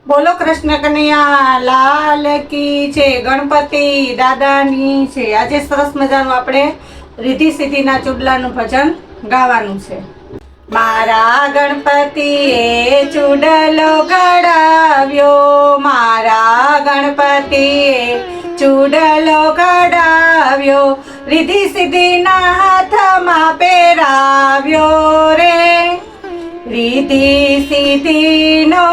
બોલો કૃષ્ણ કનૈયા લાલ કી છે, ગણપતિ દાદાની છે। આજે સરસ મજાનું આપણે રીધિ સિદ્ધિના ચૂડલાનું ભજન ગાવાનું છે। મારા ગણપતિએ ચૂડલો ઘડાવ્યો, મારા ગણપતિએ ચૂડલો ઘડાવ્યો, રીધિ સિદ્ધિના હાથમાં પહેરાવ્યો રે। રીધિ સિદ્ધિનો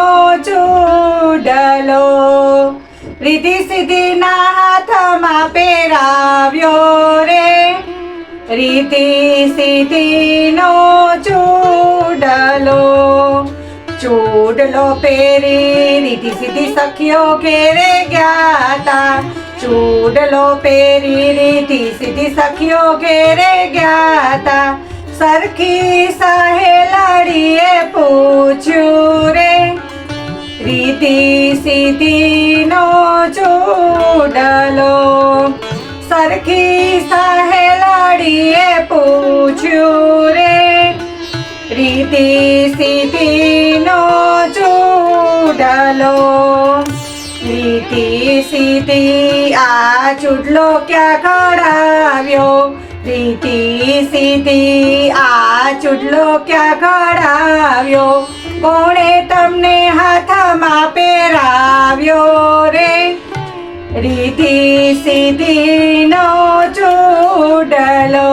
ચૂડલો રીધિ સિદ્ધિના હાથમાં પહેરાવ્યો રે। રીધિ સિદ્ધિનો ચૂડલો ચૂડલો પહેરી રીધિ સિદ્ધિ સખીઓ ઘેરે ગયા તા। ચૂડલો પહેરી રીધિ સિદ્ધિ સખીઓ ઘેરે ગયા તા। સરખી સહેલાડીએ પૂછ્યું રે, રીધિ સિદ્ધિનો ચૂડલો સરખી સહેલાડીએ પૂછ્યું રે, રીધિ સિદ્ધિનો ચૂડલો। રીધિ સિદ્ધિ આ ચૂડલો ક્યાં ઘડાવ્યો, રીધિ સિદ્ધિ આ ચૂડલો ક્યાં ઘડાવ્યો, કોણે તમને હાથમાં પહેરાવ્યો રે। રીધિ સિદ્ધિનો ચૂડલો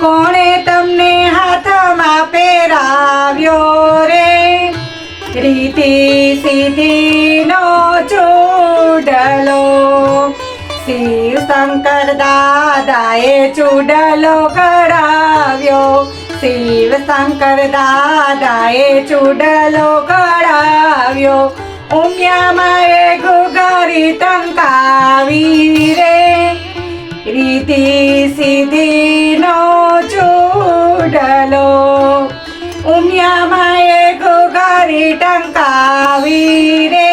કોણે તમને હાથમાં પહેરાવ્યો રે। રીધિ સિદ્ધિનો ચૂડલો શિવ શંકર દાદાએ ચૂડલો ઘડાવ્યો, શિવ શંકર દાદાએ ચૂડલો ઘડાવ્યો, ઉમિયામાં એ ઘૂઘરી ટંકાવી રે। રીધિ સિદ્ધિનો ચૂડલો ઉમિયામાં એ ઘૂઘરી ટંકાવી રે।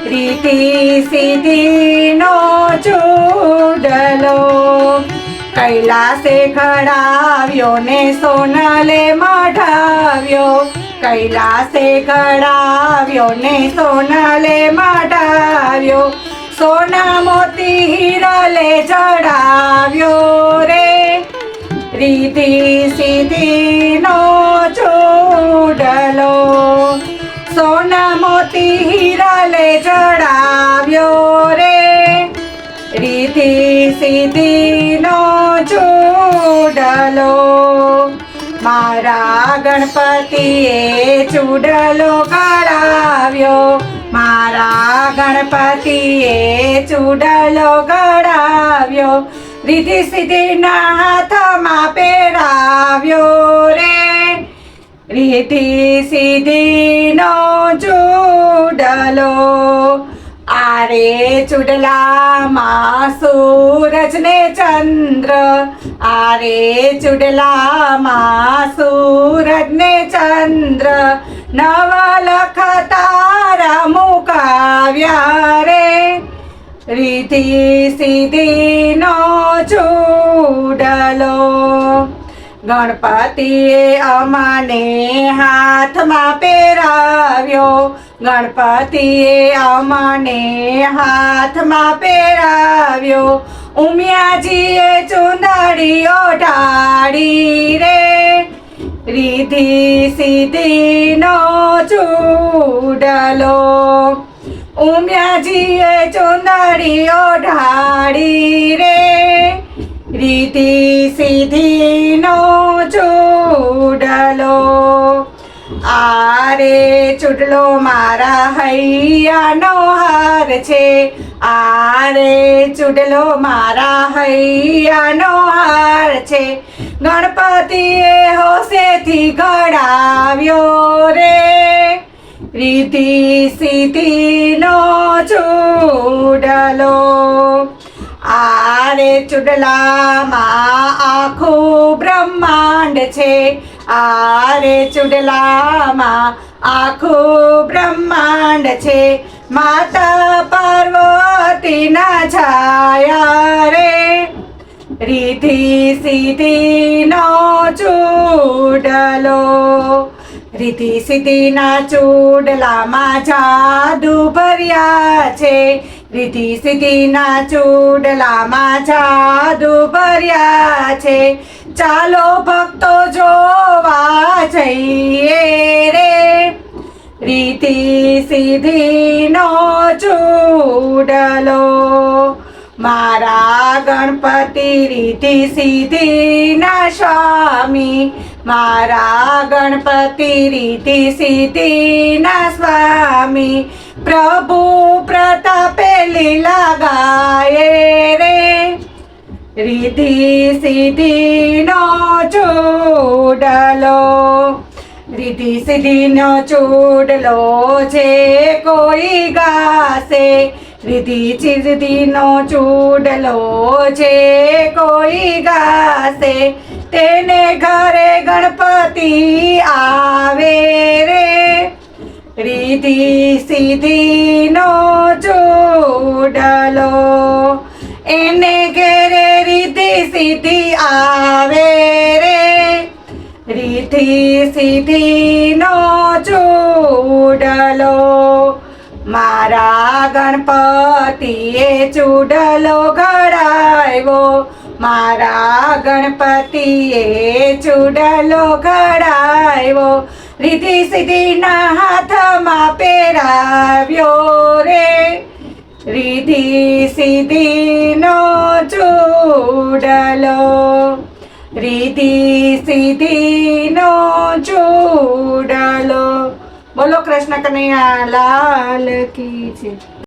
રીધિ સિદ્ધિનો ચૂડલો કૈલાસે ઘડાવ્યો ને સોનલે મઢાવ્યો, કૈલાસે ઘડાવ્યો ને સોનલે મઢાવ્યો, સોના મોતી હીરાલે જડાવ્યો રે। રીધિ સિદ્ધિનો ચૂડલો સોના મોતી હીરાલે જડાવ્યો રે। રીધિ સિદ્ધિનો ચૂડલો મારા ગણપતિએ ચૂડલો ઘડાવ્યો, મારા ગણપતિએ ચૂડલો ઘડાવ્યો, રીધિ સિદ્ધિના હાથમાં પહેરાવ્યો રે। રીધિ સિદ્ધિનો ચૂડલો આરે ચૂડલામાં સૂરજ ને ચંદ્ર, આરે ચૂડલામાં સૂરજ ને ચંદ્ર, નવલખ તારા મુકાવ્યા રે। રીધિ સિદ્ધિનો ચૂડલો ગણપતિએ અમાને હાથમાં પહેરાવ્યો, ગણપતિએ અમાને હાથમાં પહેરાવ્યો, ઉમિયાજીએ ચુંદડી ઓઢાડી રે। રીધિ સિદ્ધિનો ચૂડલો ઉમિયાજીએ ચુંદડી ઓઢાડી રે। રીધિ સિદ્ધિનો ચૂડલો આરે ચૂડલો મારા હૈયાનો હાર છે, આરે ચૂડલો મારા હૈયાનો હાર છે, ગણપતિએ હોશેથી ઘડાવ્યો રે। રીધિ સિદ્ધિનો ચૂડલો આરે ચૂડલામાં આખું બ્રહ્માંડ છે, આરે ચૂડલામાં આખું બ્રહ્માંડ છે, માતા પાર્વતીના છાયા રે। રીધિ સિદ્ધિનો ચૂડલો રીતિ સિદ્ધિના ચૂડલામાં જાદુ ભર્યા છે. રીતિ સિદ્ધિના ચૂડલામાં જાદુ ભર્યા છે. ચાલો ભક્તો જોવા જઈએ રે રીતિ સિદ્ધિનો ચૂડલો. મારા ગણપતિ રીતિ સિદ્ધિના સ્વામી, મારા ગણપતિ રીતિ સિદ્ધિના સ્વામી. પ્રભુ પ્રતાપે લીલા ગાયે રે રીતિ સિદ્ધિનો ચૂડલો. રીતિ સિદ્ધિનો ચૂડલો જે કોઈ ગાશે, રીતિ સિદ્ધિનો ચૂડલો જે કોઈ ગાશે, તેને ઘરે ગણપતિ આવે રે રીતિ સિદ્ધિનો ચૂડલો. એને ઘરે રીતિ સિદ્ધિ આવે રે રીતિ સિદ્ધિનો ચૂડલો. મારા ગણપતિએ ચૂડલો ઘડાવ્યો, મારા ગણપતિએ ચૂડલો ઘડાવ્યો. રીતિ સિદ્ધિના હાથમાં પહેરાવ્યો રે રીતિ સિદ્ધિનો ચૂડલો. રીતિ સિદ્ધિનો ચૂડલો. બોલો કૃષ્ણ કનૈયા લાલ કી જય.